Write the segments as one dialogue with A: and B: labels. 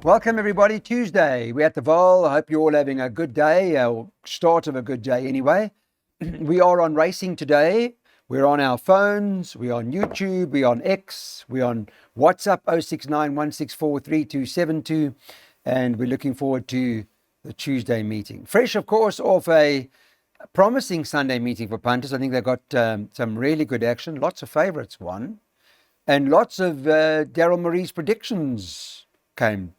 A: Welcome everybody. Tuesday, we're at the vaal. I hope you're all having a good day, or start of a good day anyway. We are on racing today. We're on our phones, we're on YouTube, we're on X, we're on WhatsApp 0691643272, and we're looking forward to the Tuesday meeting. Fresh, of course, off a promising Sunday meeting for punters. I think they've got some really good action, lots of favourites won, and lots of Daryl Marie's predictions came.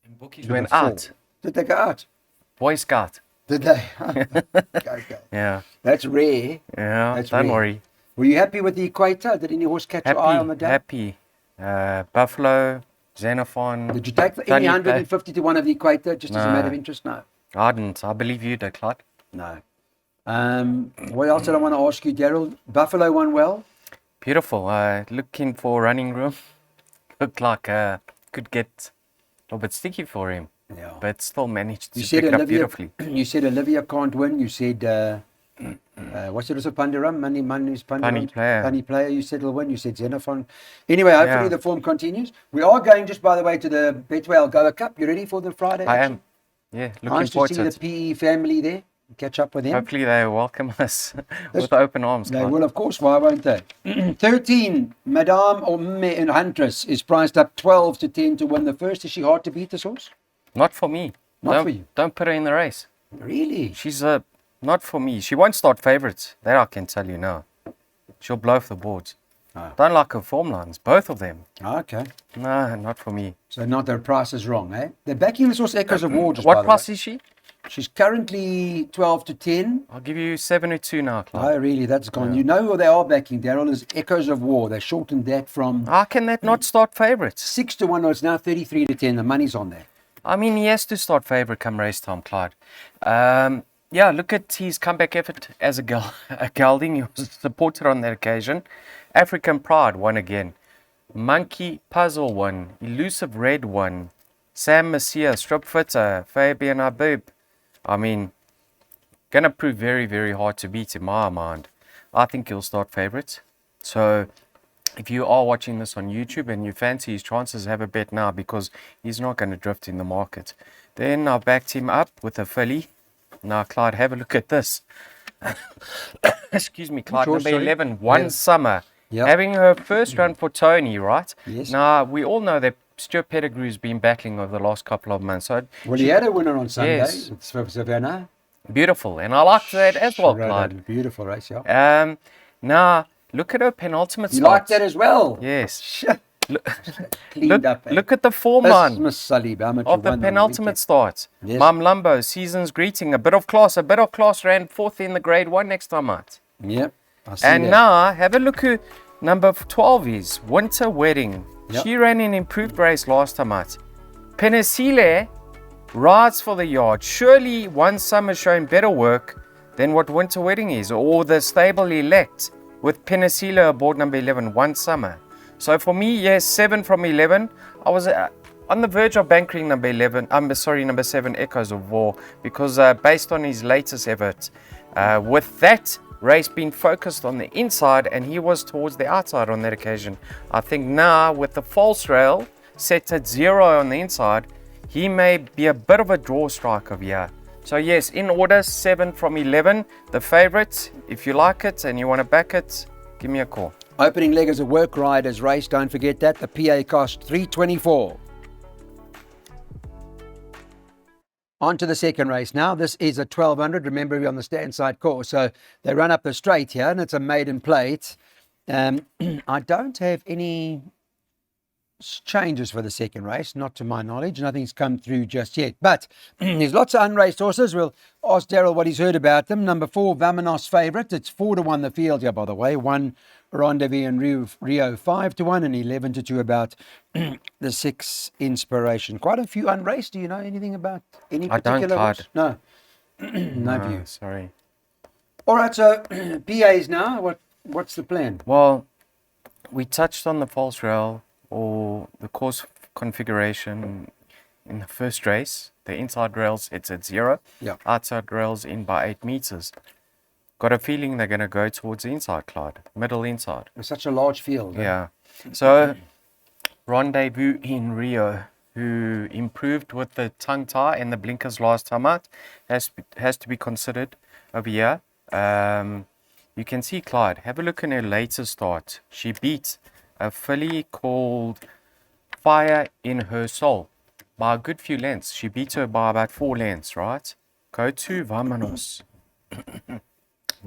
B: And bookies went out.
A: Did they go out?
B: Boy Scout.
A: Did they? Okay.
B: Yeah.
A: That's rare.
B: Yeah,
A: That's
B: don't
A: rare.
B: worry.
A: Were you happy with the equator? Did any horse catch your eye on the day?
B: Happy. Buffalo, Xenophon.
A: Did you take any 150 to 1 of the equator just as a matter of interest? No.
B: I didn't. I believe you did, Clyde.
A: No. What else did I want to ask you, Daryl? Buffalo won well?
B: Beautiful. Looking for running room. Looked like could get a little bit sticky for him.
A: Yeah.
B: But still managed to
A: You said
B: pick it up
A: Olivia,
B: beautifully.
A: you said Olivia can't win. You said, what's it also, Pandaram? Money's Pandaram?
B: Punny player.
A: You said he'll win. You said Xenophon. Anyway, hopefully the form continues. We are going, just by the way, to the Betway Algoa Cup. You ready for the Friday
B: I
A: action?
B: am. Yeah, looking
A: Nice to
B: forward
A: see
B: to
A: the
B: it.
A: PE family there. Catch up with them.
B: Hopefully they welcome us with open arms.
A: They
B: Clyde.
A: will, of course. Why won't they? 13, Madame or and Huntress is priced up 12 to 10 to win the first. Is she hard to beat, this horse?
B: Not for me.
A: Not for you?
B: Don't put her in the race.
A: Really?
B: She's not for me. She won't start favourites. That I can tell you now. She'll blow off the boards.
A: Ah.
B: Don't like her form lines, both of them.
A: Okay.
B: No, not for me.
A: So not their price is wrong, eh? They're backing this horse Echoes of War. Just
B: What price is she?
A: She's currently 12 to 10.
B: I'll give you 7-2 now, Clyde.
A: Oh, really? That's gone. You know who they are backing, Daryl, is Echoes of War. They shortened that from
B: How can that not start favourites?
A: 6 to 1. No, it's now 33 to 10. The money's on there.
B: I mean, he has to start favourite come race time, Clyde. Yeah, look at his comeback effort as a gelding. He was supported on that occasion. African Pride won again. Monkey Puzzle won. Elusive Red won. Sam Messia, Strip Fitter, Fabian Abib. I mean, gonna prove very, very hard to beat in my mind. I think he'll start favourites. So if you are watching this on YouTube and you fancy his chances, have a bet now because he's not going to drift in the market. Then I backed him up with a filly. Now, Clyde, have a look at this. Excuse me, Clyde, number 11, One Summer.
A: Yep.
B: Having her first run for Tony, right?
A: Yes.
B: Now, we all know that Stuart Pettigrew's been battling over the last couple of months. So
A: Well, he had a winner on Sunday.
B: Yes.
A: It's Savannah.
B: beautiful. And I liked that as well, Clyde.
A: Beautiful race, yeah.
B: Now, look at her penultimate
A: You
B: start.
A: like that as well?
B: Yes.
A: Cleaned up. Eh?
B: Look at the form
A: That's
B: line
A: Miss Salib, how much
B: of
A: you
B: the
A: won on
B: penultimate
A: weekend.
B: start.
A: Yes.
B: Mum Lumbo, season's greeting, a bit of class. Ran fourth in the grade 1 next time out.
A: Yep, I see
B: And
A: that.
B: now, have a look who number 12 is, Winter Wedding.
A: Yep.
B: She ran an improved race last time out. Penicile rides for the yard. Surely One Summer showing better work than what Winter Wedding is, or the stable elect with Penicile aboard number 11, One Summer. So for me, yes, 7 from 11. I was on the verge of bankering number 7, Echoes of War, because based on his latest effort, with that race being focused on the inside and he was towards the outside on that occasion, I think now with the false rail set at 0 on the inside, he may be a bit of a draw striker here. So yes, in order, 7 from 11, the favourite. If you like it and you want to back it, give me a call.
A: Opening leg is a work riders race. Don't forget that. The PA cost $3.24. On to the second race now. This is a 1200. Remember, we're on the stand side course. So they run up the straight here, and it's a maiden plate. I don't have any changes for the second race, not to my knowledge. Nothing's come through just yet. But there's lots of unraced horses. We'll ask Daryl what he's heard about them. Number 4, Vamanos favourite. It's 4 to 1 the field here, by the way. 1 Rendezvous and Rio 5 to 1 and 11 to 2 about the 6 Inspiration. Quite a few unraced. Do you know anything about any particular horse? No. No view.
B: Sorry.
A: All right, so PAs now. What's the plan?
B: Well, we touched on the false rail or the course configuration in the first race. The inside rails, it's at 0.
A: Yeah.
B: Outside rails in by 8 meters. Got a feeling they're going to go towards the inside, Clyde. Middle inside.
A: It's such a large field.
B: Yeah. So, Rendezvous in Rio. who improved with the tongue tie and the blinkers last time out, has to be considered over here. You can see Clyde. Have a look in her latest start. She beat a filly called Fire in Her Soul by a good few lengths. She beat her by about 4 lengths, right? Go to Vamanos.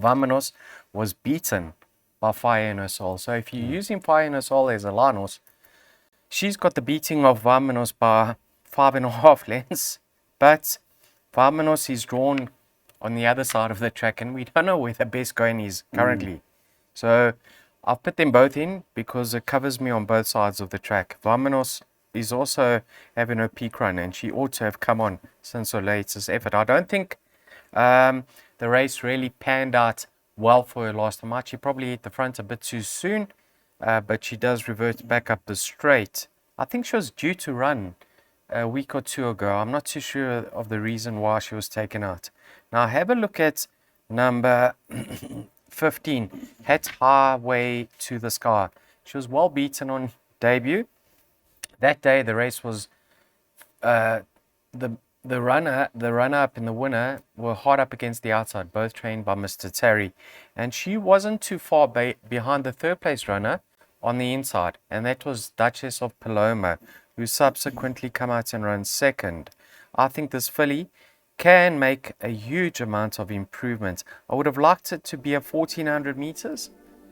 B: Vamanos was beaten by Fire in Her Soul. So if you're using Fire in Her Soul as a line horse, she's got the beating of Vamanos by 5.5 lengths. But Vamanos is drawn on the other side of the track, and we don't know where the best going is currently. So I've put them both in because it covers me on both sides of the track. Vamanos is also having her peak run, and she ought to have come on since her latest effort. I don't think the race really panned out well for her last time out. She probably hit the front a bit too soon, but she does revert back up the straight. I think she was due to run a week or two ago. I'm not too sure of the reason why she was taken out. Now have a look at number 15, Het Highway to the Sky. She was well beaten on debut. That day the race was the runner-up and the winner were hard up against the outside, both trained by Mr. Terry, and she wasn't too far behind the third place runner on the inside, and that was Duchess of Paloma, who subsequently come out and run second. I think this filly can make a huge amount of improvement. I would have liked it to be a 1400 meters.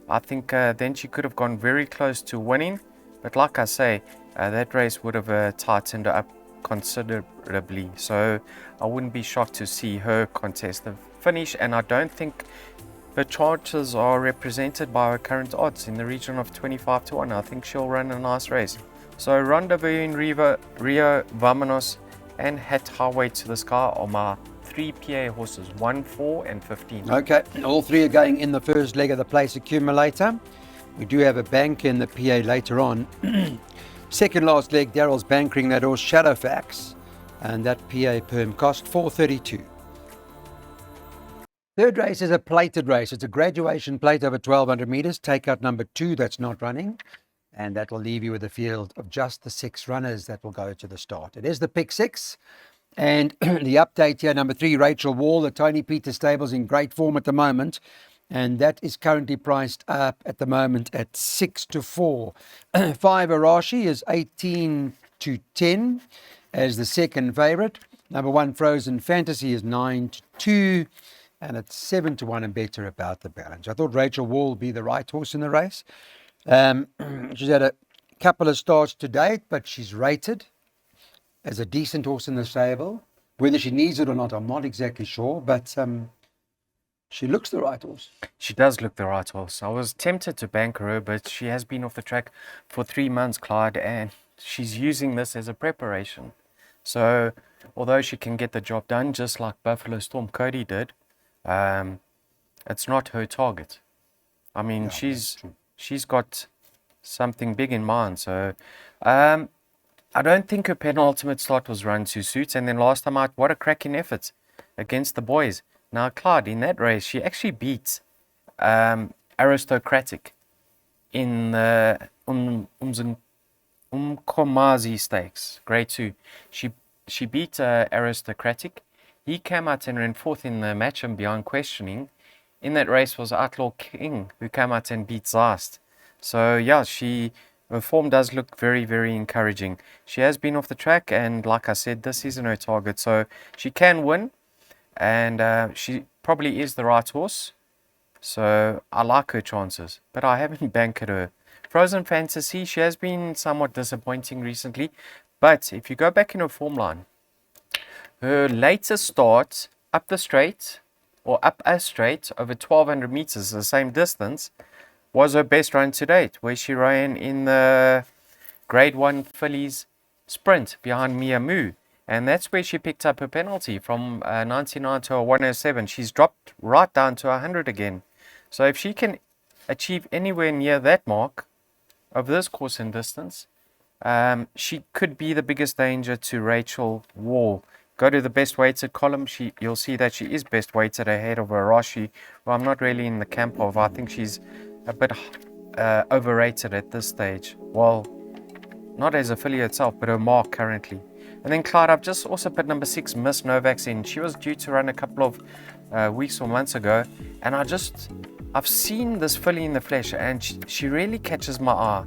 B: I think then she could have gone very close to winning, but like I say, that race would have tightened her up considerably, so I wouldn't be shocked to see her contest the finish, and I don't think the chances are represented by her current odds in the region of 25 to 1. I think she'll run a nice race. So Rendezvous in Rio, Vamanos and Het Highway to the Sky are my 3 PA horses, 1, 4 and 15.
A: Okay, all three are going in the first leg of the place accumulator. We do have a bank in the PA later on. Second last leg, Daryl's bankering that horse Shadowfax, and that PA perm cost $4.32. Third race is a plated race. It's a graduation plate over 1200 meters. Take out number 2 that's not running, and that will leave you with a field of just the 6 runners that will go to the start. It is the pick 6, and the update here, number 3, Rachel Wall, the Tony Peters stable's in great form at the moment, and that is currently priced up at the moment at 6 to 4. 5 Arashi is 18 to 10 as the second favourite. Number 1 Frozen Fantasy is 9 to 2, and it's 7 to 1 and better about the balance. I thought Rachel Wall would be the right horse in the race. She's had a couple of starts to date, but she's rated as a decent horse in the stable. Whether she needs it or not, I'm not exactly sure, but she looks the right horse.
B: She does look the right horse. I was tempted to bank her, but she has been off the track for 3 months, Clyde, and she's using this as a preparation. So, although she can get the job done, just like Buffalo Storm Cody did, it's not her target. I mean,
A: Yeah,
B: she's got something big in mind. So, I don't think her penultimate start was run to suit. And then last time out, what a cracking effort against the boys. Now, Clyde, in that race, she actually beat Aristocratic in the Umkomazi Stakes, grade 2. She beat Aristocratic. He came out and ran 4th in the match and beyond questioning. In that race was Outlaw King, who came out and beat Zast. So, yeah, her form does look very, very encouraging. She has been off the track, and like I said, this isn't her target. So, she can win, and she probably is the right horse. So, I like her chances, but I haven't banked her. Frozen Fantasy, she has been somewhat disappointing recently, but if you go back in her form line, her latest start up the straight, or up a straight over 1200 meters, the same distance, was her best run to date, where she ran in the grade 1 fillies sprint behind Mia Moo, and that's where she picked up her penalty from 99 to a 107. She's dropped right down to 100 again. So if she can achieve anywhere near that mark of this course and distance, she could be the biggest danger to Rachel Wall. Go to the best weighted column, you'll see that she is best weighted ahead of Arashi, who I'm not really in the camp of. I think she's a bit overrated at this stage. Well, not as a filly itself, but her mark currently. And then Clyde, I've just also put number 6, Miss Novak's in. She was due to run a couple of weeks or months ago, and I've seen this filly in the flesh, and she really catches my eye.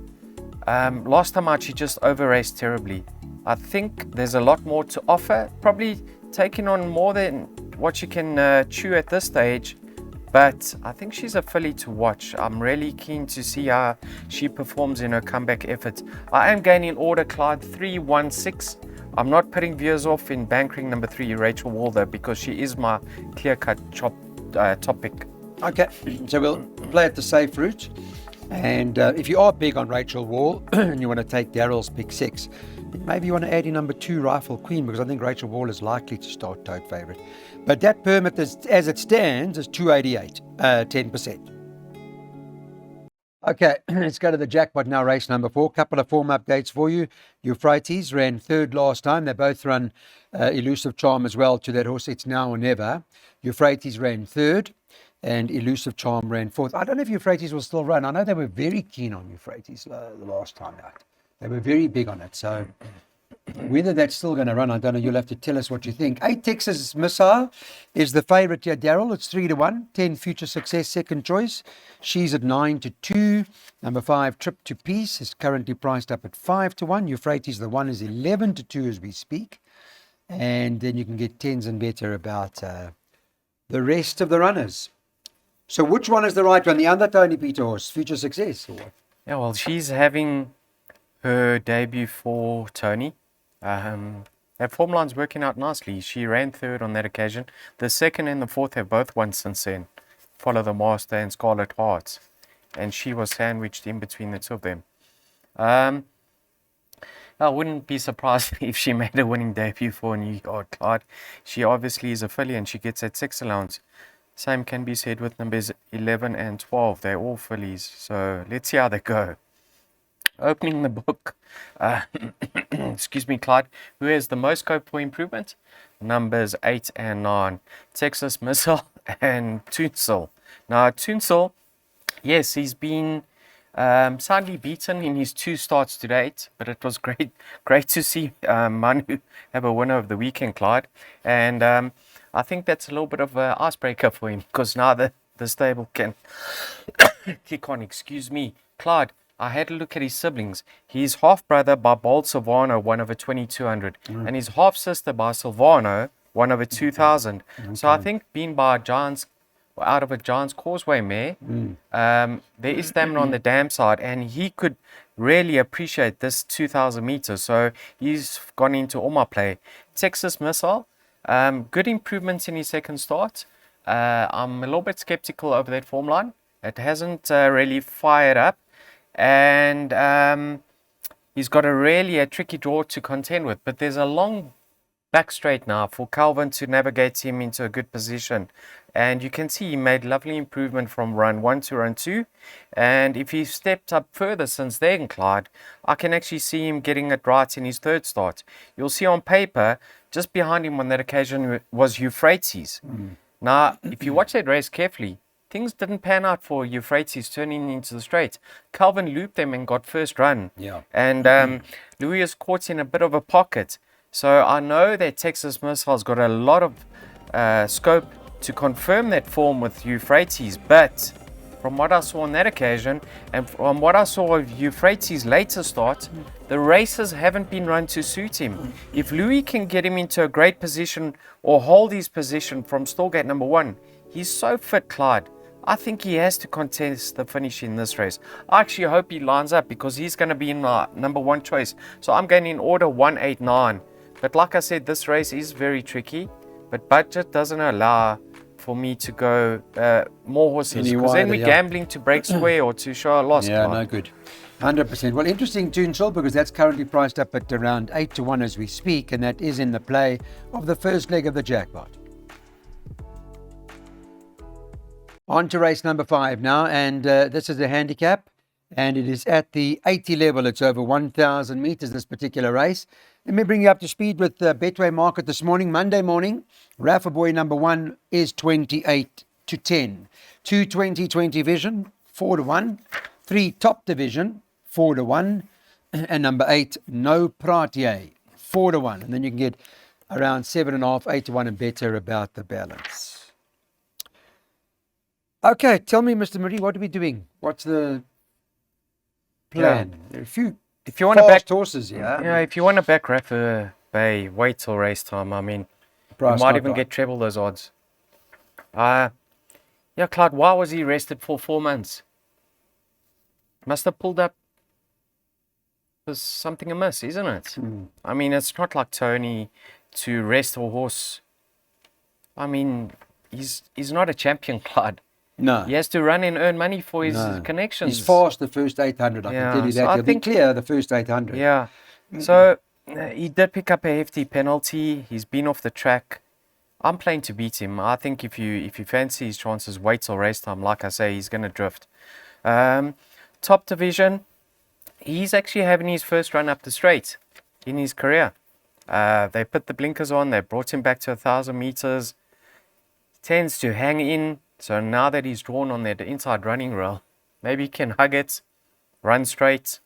B: Last time out, she just over-raced terribly. I think there's a lot more to offer, probably taking on more than what she can chew at this stage, but I think she's a filly to watch. I'm really keen to see how she performs in her comeback effort. I am gaining order, Clyde, 316. I'm not putting viewers off in bankering number 3, Rachel Walder, because she is my clear-cut top pick.
A: Okay, so we'll play at the safe route. And if you are big on Rachel Wall and you want to take Daryl's pick 6, maybe you want to add in number 2, Rifle Queen, because I think Rachel Wall is likely to start tote favourite. But that permit, as it stands, is 288, 10%. Okay, let's go to the jackpot now, race number 4. Couple of form updates for you. Euphrates ran 3rd last time. They both run Elusive Charm as well to that horse. It's now or never. Euphrates ran 3rd. And Elusive Charm ran 4th. I don't know if Euphrates will still run. I know they were very keen on Euphrates the last time out. They were very big on it. So whether that's still going to run, I don't know. You'll have to tell us what you think. 8 Texas Missile is the favourite here, Daryl. It's 3-1. 10 Future Success, second choice. She's at 9-2. Number 5 Trip to Peace is currently priced up at 5-1. Euphrates, the one, is 11-2 as we speak. And then you can get 10s and better about the rest of the runners. So which one is the right one? The other Tony Peter horse, Future Success, or what?
B: Yeah, well, she's having her debut for Tony. That form line's working out nicely. She ran 3rd on that occasion. The 2nd and the 4th have both won since then. Follow the Master and Scarlet Hearts. And she was sandwiched in between the two of them. I wouldn't be surprised if she made a winning debut for New York Clyde. She obviously is a filly and she gets that 6 allowance. Same can be said with numbers 11 and 12. They're all fillies. So let's see how they go. Opening the book. Excuse me, Clyde. Who has the most scope for improvement? Numbers 8 and 9. Texas Missile and Toonsel. Now, Toonsel, yes, he's been sadly beaten in his 2 starts to date, but it was great to see Manu have a winner of the weekend, Clyde. And I think that's a little bit of an icebreaker for him, because now the stable can kick on. Excuse me. Clyde, I had a look at his siblings. He's half-brother by Bold Silvano, 1/2200, and his half-sister by Silvano, 1/2000. Okay. So I think being by Giants, out of a Giants Causeway mare, there is stamina on the dam side, and he could really appreciate this 2,000 meters. So he's gone into all my play. Texas Missile. Good improvements in his 2nd start. I'm a little bit skeptical over that form line. It hasn't really fired up, and he's got a tricky draw to contend with. But there's a long back straight now for Calvin to navigate him into a good position. And you can see he made lovely improvement from run 1 to run 2. And if he stepped up further since then, Clyde, I can actually see him getting it right in his 3rd start. You'll see on paper, just behind him on that occasion was Euphrates. Now, if you watch that race carefully, things didn't pan out for Euphrates turning into the straight. Calvin looped them and got first run. Yeah. And Louis is caught in a bit of a pocket. So I know that Texas Missile's got a lot of scope to confirm that form with Euphrates, but from what I saw on that occasion and from what I saw of Euphrates' later start, the races haven't been run to suit him. If Louis can get him into a great position or hold his position from stallgate number 1, he's so fit, Clyde. I think he has to contest the finish in this race. I actually hope he lines up, because he's going to be in my number 1 choice. So I'm going in order 189. But like I said, this race is very tricky, but budget doesn't allow for me to go more horses, because then we're gambling to break square or to show a loss.
A: Yeah, no good. 100%. Well, interesting, Toonsel, because that's currently priced up at around 8-1 as we speak, and that is in the play of the first leg of the jackpot. On to race number 5 now, and this is a handicap, and it is at the 80 level. It's over 1,000 meters, this particular race. Let me bring you up to speed with the Betway market this morning. Monday morning, Rafa Boy number 1 is 28-10. 2 20-20 Vision, 4-1. 3 Top Division, 4-1. And number 8, No Pratier, 4-1. And then you can get around 7.5, 8-1 and better about the balance. Okay, tell me, Mr. Marie, what are we doing? What's the plan? There are a few
B: if you want to back
A: horses here.
B: Yeah, if you want to back Rafa Bay, wait till race time. I mean, you might even get treble those odds. Yeah, Clyde, why was he rested for 4 months? Must have pulled up. There's something amiss, isn't it? I mean, it's not like Tony to rest a horse. I mean, he's not a champion, Clyde.
A: No.
B: He has to run and earn money for his connections.
A: He's fast the first 800, I can tell you that. He'll be clear the first 800.
B: Yeah. So he did pick up a hefty penalty. He's been off the track. I'm playing to beat him. I think if you fancy his chances, wait till race time. Like I say, he's going to drift. Top division, he's actually having his first run up the straight in his career. They put the blinkers on. They brought him back to 1,000 meters. Tends to hang in. So now that he's drawn on that inside running rail, maybe he can hug it, run straight.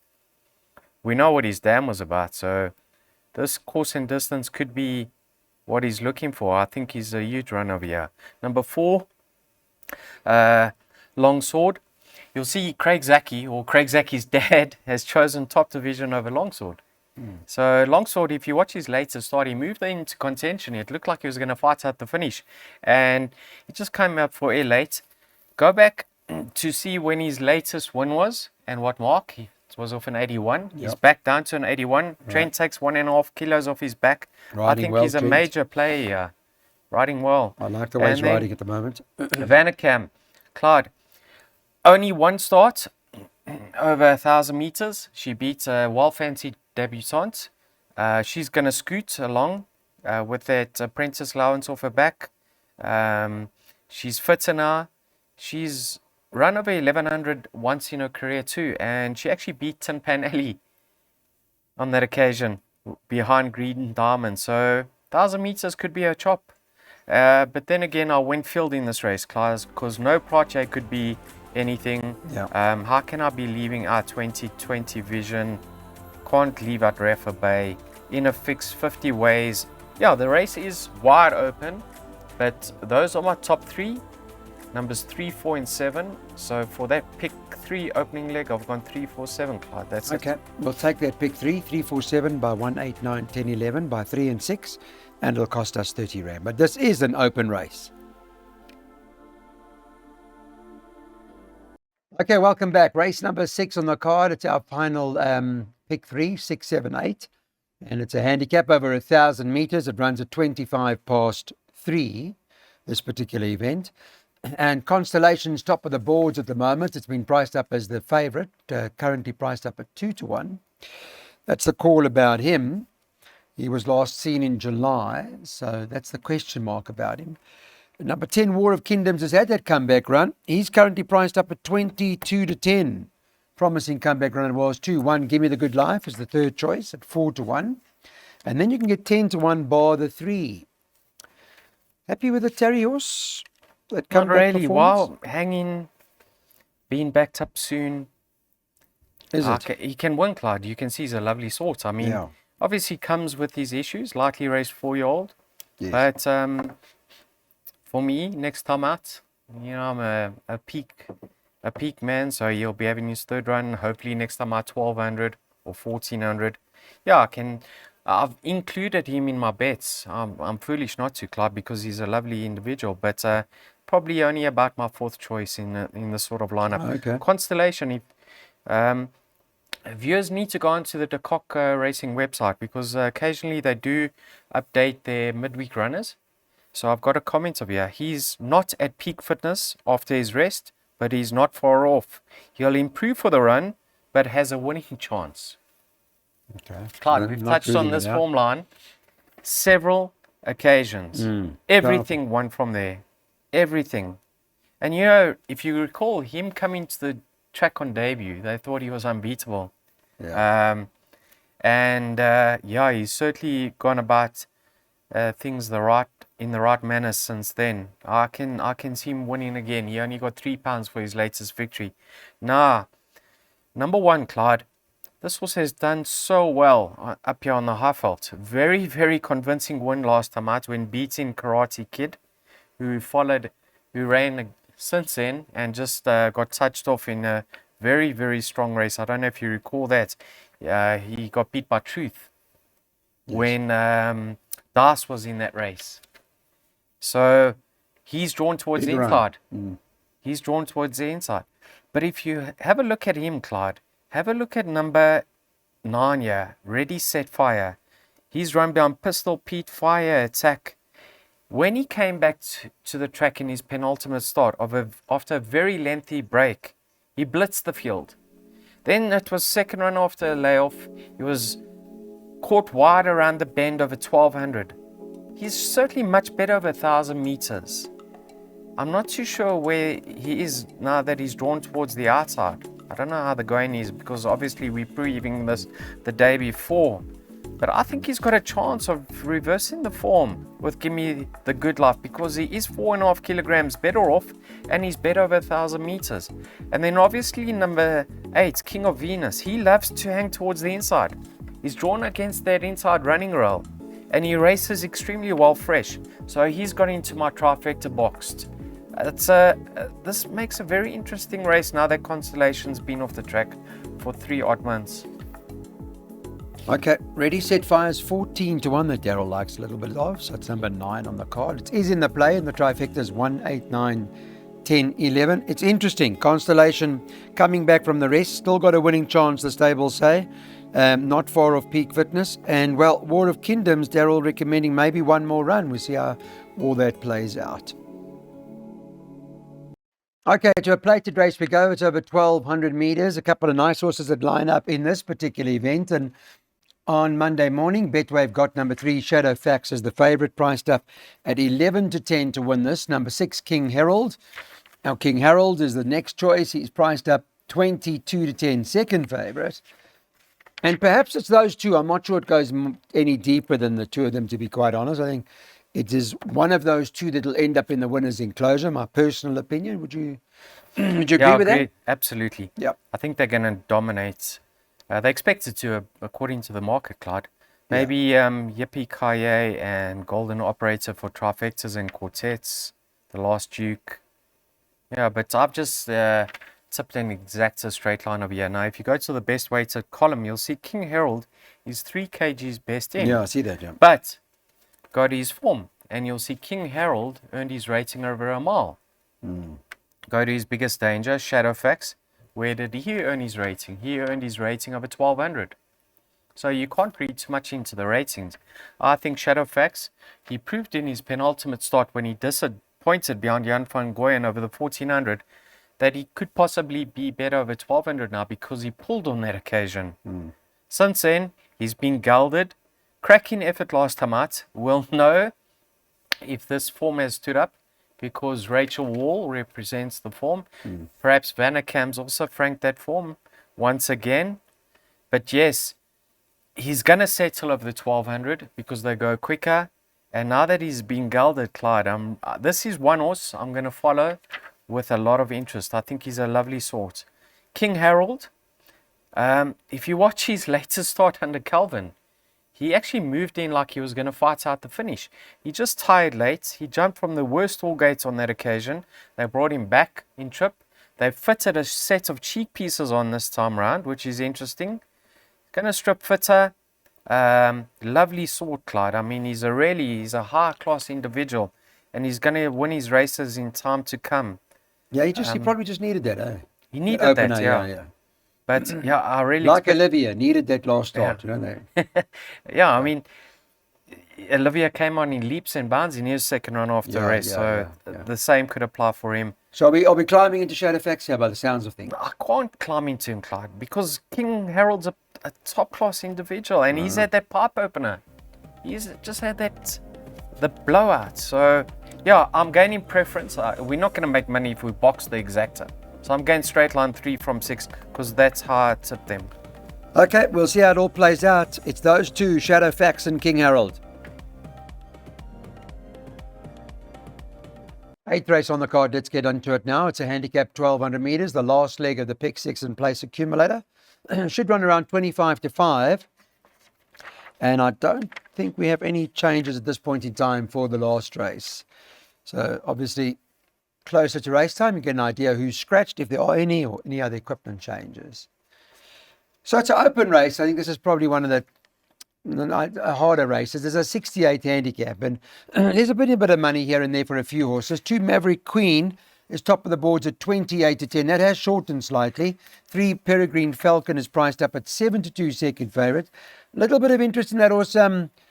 B: We know what his dam was about. So this course and distance could be what he's looking for. I think he's a huge run over here. Number 4, Longsword. You'll see Craig Zacky's dad, has chosen top division over Longsword. So Longsword, if you watch his latest start, he moved into contention. It looked like he was going to fight out the finish. And he just came up for air late. Go back to see when his latest win was and what mark. It was off an 81. Yep. He's back down to an 81. Right. Trent takes 1.5 kilos off his back. I think he's a major player here. Riding well.
A: I like the way he's riding at the moment.
B: Vanakam, Clyde, only one start over 1,000 meters. She beat a well-fancied debutante. She's going to scoot along with that apprentice allowance off her back. She's fitter now. She's run over 1,100 once in her career too, and she actually beat Tin Pan Alley on that occasion behind Green Diamond. So 1,000 meters could be a chop. But then again, I went field in this race, class, because No Pratier could be anything. Yeah. How can I be leaving out 2020 vision? Can't leave out Rafa Bay in a fixed 50 ways. Yeah, the race is wide open, but those are my top 3, numbers 3, 4, and 7. So for that pick 3 opening leg, I've gone 3, 4, 7, Clyde. That's
A: okay.
B: it.
A: We'll take that pick 3, 3, 4, 7 by 1, 8, 9, 10, 11 by 3 and 6, and it'll cost us 30 Rand. But this is an open race. Okay, welcome back. Race number 6 on the card. It's our final pick 3, 6, 7, 8. And it's a handicap over 1,000 meters. It runs at 25 past 3, this particular event. And Constellation's top of the boards at the moment. It's been priced up as the favorite, currently priced up at 2-1. That's the call about him. He was last seen in July, so that's the question mark about him. Number 10, War of Kingdoms, has had that comeback run. He's currently priced up at 22-10. Promising comeback run it was too. 1, Give Me the Good Life is the third choice at 4-1. And then you can get 10-1 bar the 3. Happy with the Terry horse? That
B: Not really. Wow, hanging, being backed up soon.
A: Is it?
B: He can win, Clyde. You can see he's a lovely sort. I mean, obviously comes with his issues. Lightly raced 4-year-old. Yes. But for me, next time out, you know, I'm a peak man, so he'll be having his third run. Hopefully next time out 1,200 or 1,400. Yeah, I've included him in my bets. I'm foolish not to, Clyde, because he's a lovely individual, but probably only about my 4th choice in this sort of lineup.
A: Okay.
B: Constellation, viewers need to go onto the De Kock Racing website, because occasionally they do update their midweek runners. So I've got a comment of here. He's not at peak fitness after his rest, but he's not far off. He'll improve for the run, but has a winning chance.
A: Okay.
B: Clyde, we've touched on this form line several occasions. Everything won from there. Everything. And you know, if you recall him coming to the track on debut, they thought he was unbeatable. Yeah. Yeah, he's certainly gone about things in the right manner since then. I can see him winning again. He only got £3 for his latest victory. Number 1, Clyde. This horse has done so well up here on the Highveld. Very, very convincing win last time out when beating Karate Kid, who ran since then and just got touched off in a very, very strong race. I don't know if you recall that. He got beat by Truth when Dice was in that race. So he's drawn towards the inside. He's drawn towards the inside. But if you have a look at him, Clyde, have a look at number 9 here, Ready, Set, Fire. He's run behind Pistol Pete, Fire, Attack. When he came back to the track in his penultimate start after a very lengthy break, he blitzed the field. Then it was second run after a layoff. He was caught wide around the bend of a 1200. He's certainly much better over 1,000 meters. I'm not too sure where he is now that he's drawn towards the outside. I don't know how the going is because obviously we're previewing this the day before. But I think he's got a chance of reversing the form with Gimme the Good Life because he is 4.5 kilograms better off and he's better over 1,000 meters. And then obviously number 8, King of Venus, he loves to hang towards the inside. He's drawn against that inside running rail and he races extremely well fresh. So he's got into my trifecta boxed. This makes a very interesting race now that Constellation's been off the track for 3 odd months.
A: Okay, Ready, Set, Fire's 14 to 1 that Daryl likes a little bit of. So it's number 9 on the card. It is in the play and the trifecta's 1, 8, 9, 10, 11. It's interesting. Constellation coming back from the rest. Still got a winning chance, the stables say. Not far off peak fitness. And, well, War of Kingdoms, Daryl recommending maybe one more run. We'll see how all that plays out. Okay, to a plated race we go. It's over 1,200 meters. A couple of nice horses that line up in this particular event. And on Monday morning, Betwave got number 3, Shadow Fax, as the favourite, priced up at 11 to 10 to win this. Number 6, King Harold. Now, King Harold is the next choice. He's priced up 22 to 10, second favourite. And perhaps it's those two. I'm not sure it goes any deeper than the two of them, to be quite honest. I think it is one of those two that will end up in the winner's enclosure, my personal opinion. Would you agree with that?
B: Absolutely.
A: Yep.
B: I think they're going to dominate. They expected to, according to the market, Clyde. Maybe Yippee Kaye and Golden Operator for trifectas and quartets, the Last Duke. Yeah, but I've just tipped an exacta straight line over here. Now, if you go to the best weighted column, you'll see King Harold is 3 kgs best in.
A: Yeah, I see that, yeah.
B: But got his form, and you'll see King Harold earned his rating over a mile. Go to his biggest danger, Shadowfax. Where did he earn his rating? He earned his rating over 1,200. So you can't read too much into the ratings. I think Shadowfax, he proved in his penultimate start when he disappointed behind Jan van Goyen over the 1,400 that he could possibly be better over 1,200 now because he pulled on that occasion. Since then, he's been gelded. Cracking effort last time out. We'll know if this form has stood up because Rachel Wall represents the form. Perhaps Vanderkam's also franked that form once again. But yes, he's going to settle over the 1,200 because they go quicker. And now that he's been gelded, Clyde, this is one horse I'm going to follow with a lot of interest. I think he's a lovely sort. King Harold, if you watch his latest start under Calvin, he actually moved in like he was going to fight out the finish. He just tired late. He jumped from the worst all gates on that occasion. They brought him back in trip. They fitted a set of cheek pieces on this time round, which is interesting. Going to strip fitter. Lovely sort, Clyde. I mean, he's a high-class individual, and he's going to win his races in time to come.
A: Yeah, he probably just needed that, eh?
B: He needed that, yeah. But yeah, I really
A: like Olivia needed that last start, you know.
B: Yeah, I mean, Olivia came on in leaps and bounds in his second run after the race, so the same could apply for him.
A: So are we climbing into Shadowfax here by the sounds of things?
B: I can't climb into him, Clyde, because King Harold's a top-class individual, and he's had that pipe opener. He's just had the blowout. So yeah, I'm gaining preference. We're not going to make money if we box the exacta. So I'm going straight line 3 from 6 because that's how I tip them.
A: Okay, we'll see how it all plays out. It's those two, Shadowfax and King Harold. 8th race on the card. Let's get into it now. It's a handicap 1,200 meters, the last leg of the Pick 6 and Place accumulator. should run around 25 to 5. And I don't think we have any changes at this point in time for the last race. So obviously, closer to race time, you get an idea who's scratched, if there are any, or any other equipment changes. So it's an open race. I think this is probably one of the harder races. There's a 68 handicap, and there's a bit of money here and there for a few horses. 2 Maverick Queen is top of the boards at 28 to 10. That has shortened slightly. 3 Peregrine Falcon is priced up at 7 to 2, second favourite. A little bit of interest in that horse.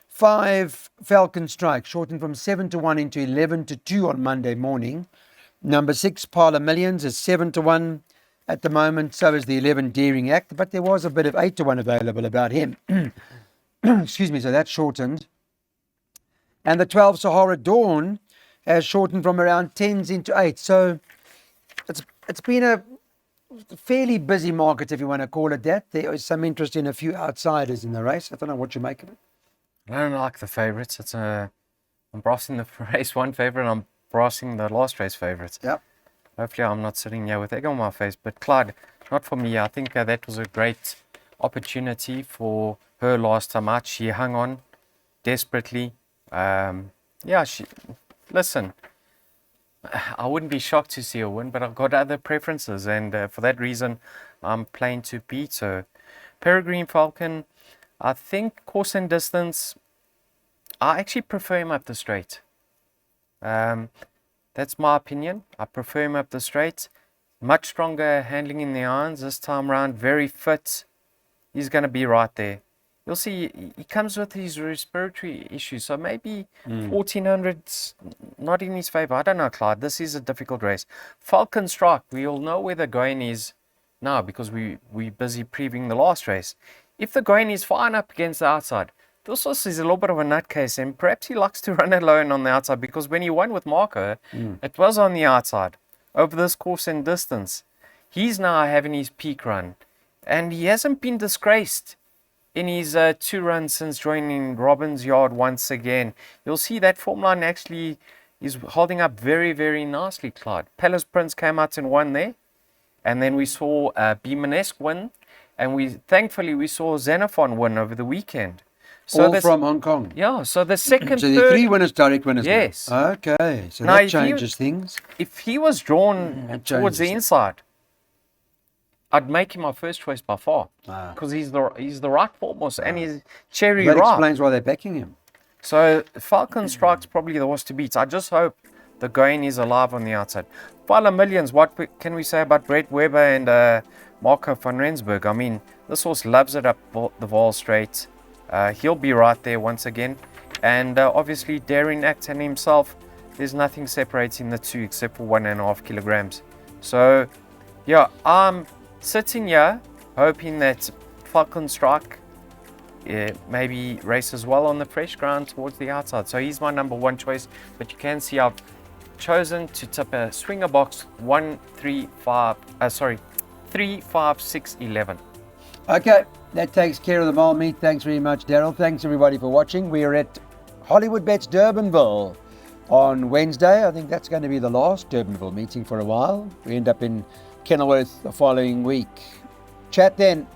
A: 5 Falcon Strike, shortened from 7 to 1 into 11 to 2 on Monday morning. Number 6 Parla Millions is 7 to 1 at the moment. So is the 11 Daring Act, but there was a bit of 8 to 1 available about him. Excuse me, so that's shortened. And the 12 Sahara Dawn has shortened from around 10s into 8. So it's been a fairly busy market, if you want to call it that. There is some interest in a few outsiders in the race. I don't know what you make of it.
B: I don't like the favourites. I'm brassing the race 1 favourite, and I'm brassing the last race favourites.
A: Yep.
B: Hopefully I'm not sitting here with egg on my face. But Clyde, not for me. I think that was a great opportunity for her last time out. She hung on desperately. Listen, I wouldn't be shocked to see her win, but I've got other preferences, and for that reason, I'm playing to beat her. Peregrine Falcon, I think course and distance, I actually prefer him up the straight. That's my opinion. I prefer him up the straight. Much stronger handling in the irons this time round. Very fit. He's going to be right there. You'll see he comes with his respiratory issues, so maybe 1400's not in his favour. I don't know, Clyde. This is a difficult race. Falcon Strike, we all know where the going is now because we're busy previewing the last race. If the going is fine up against the outside, this horse is a little bit of a nutcase, and perhaps he likes to run alone on the outside because when he won with Marco, it was on the outside over this course and distance. He's now having his peak run, and he hasn't been disgraced in his 2 runs since joining Robbins Yard once again. You'll see that form line actually is holding up very, very nicely, Clyde. Palace Prince came out and won there, and then we saw Beemanesque win, and thankfully we saw Xenophon win over the weekend. So
A: all from Hong Kong.
B: Yeah, so the second,
A: so the
B: third,
A: 3 winners, direct winners.
B: Yes.
A: Now. Okay, so
B: now
A: that changes things.
B: If he was drawn towards the inside, I'd make him my first choice by far because he's the right form horse and he's cherry ripe.
A: That explains why they're backing him.
B: So Falcon Strike's probably the horse to beat. I just hope the going is alive on the outside. Pile of Millions, what can we say about Brett Weber and Marco van Rensburg? I mean, this horse loves it up the Vaal straight. He'll be right there once again. And obviously Daring Act and himself, there's nothing separating the two except for 1.5 kilograms. So yeah, I'm sitting here hoping that Falcon Strike maybe races well on the fresh ground towards the outside. So he's my number 1 choice, but you can see I've chosen to tip a swinger box 3, 5, 6, 11.
A: Okay, that takes care of the Vaal meet. Thanks very much, Daryl. Thanks everybody for watching. We are at Hollywood Bets Durbanville on Wednesday. I think that's going to be the last Durbanville meeting for a while. We end up in Kenilworth the following week. Chat then.